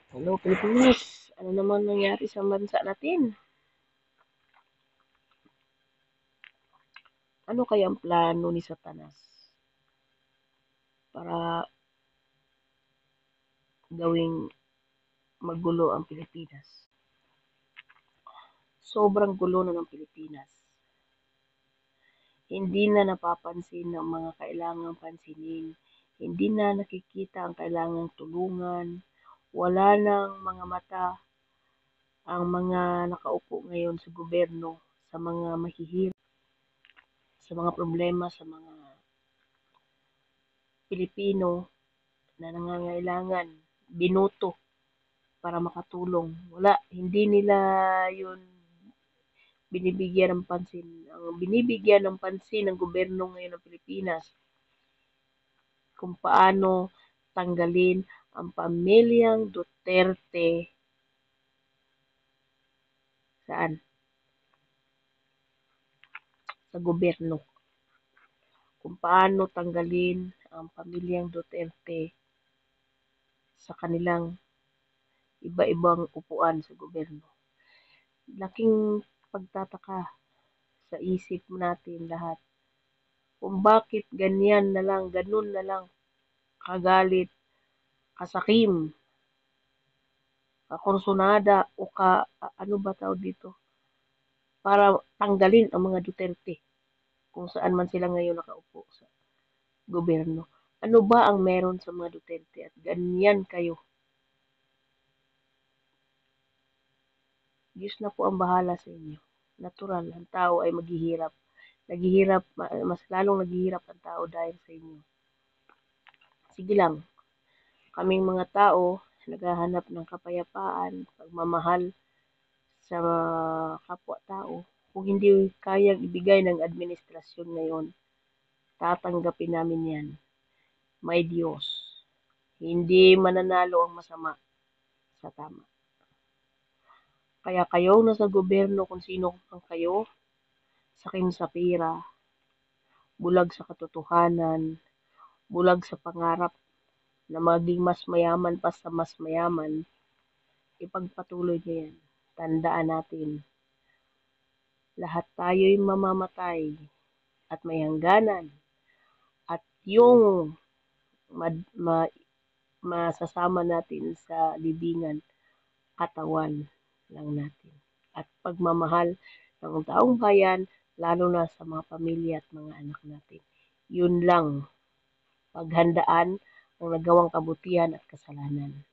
Hello, Pilipinas. Ano naman nangyari sa bansa natin? Ano kaya ang plano ni Satanas para gawing magulo ang Pilipinas? Sobrang gulo na ng Pilipinas. Hindi na napapansin ang mga kailangang pansinin. Hindi na nakikita ang kailangang tulungan. Wala nang mga mata ang mga nakaupo ngayon sa gobyerno sa mga mahihirap, sa mga problema sa mga Pilipino na nangangailangan, binoto para makatulong. Wala, hindi nila yun binibigyan ng pansin. Ang binibigyan ng pansin ng gobyerno ngayon ng Pilipinas kung paano tanggalin ang pamilyang Duterte saan? Sa gobyerno. Kung paano tanggalin ang pamilyang Duterte sa kanilang iba-ibang upuan sa gobyerno. Laking pagtataka sa isip natin lahat kung bakit ganyan na lang, ganun na lang kagalit, kasakim, kakursunada o ano ba tawag dito para tanggalin ang mga Duterte kung saan man sila ngayon nakaupo sa gobyerno. Ano ba ang meron sa mga Duterte at ganyan kayo? Diyos na po ang bahala sa inyo. Natural, ang tao ay maghihirap. Naghihirap, mas lalong naghihirap ang tao dahil sa inyo. Sige lang, kaming mga tao, naghahanap ng kapayapaan, pagmamahal sa kapwa-tao. Kung hindi kayang ibigay ng administrasyon ngayon, tatanggapin namin yan. May Diyos. Hindi mananalo ang masama sa tama. Kaya kayo nasa gobyerno kung sino ang kayo, sakim sa pira, bulag sa katotohanan, bulag sa pangarap na maging mas mayaman pa sa mas mayaman, ipagpatuloy niyo yan. Tandaan natin, lahat tayo'y mamamatay at may hangganan at yung masasama natin sa libingan, katawan lang natin. At pagmamahal ng taong bayan, lalo na sa mga pamilya at mga anak natin. Yun lang, paghandaan ang nagawang kabutihan at kasalanan.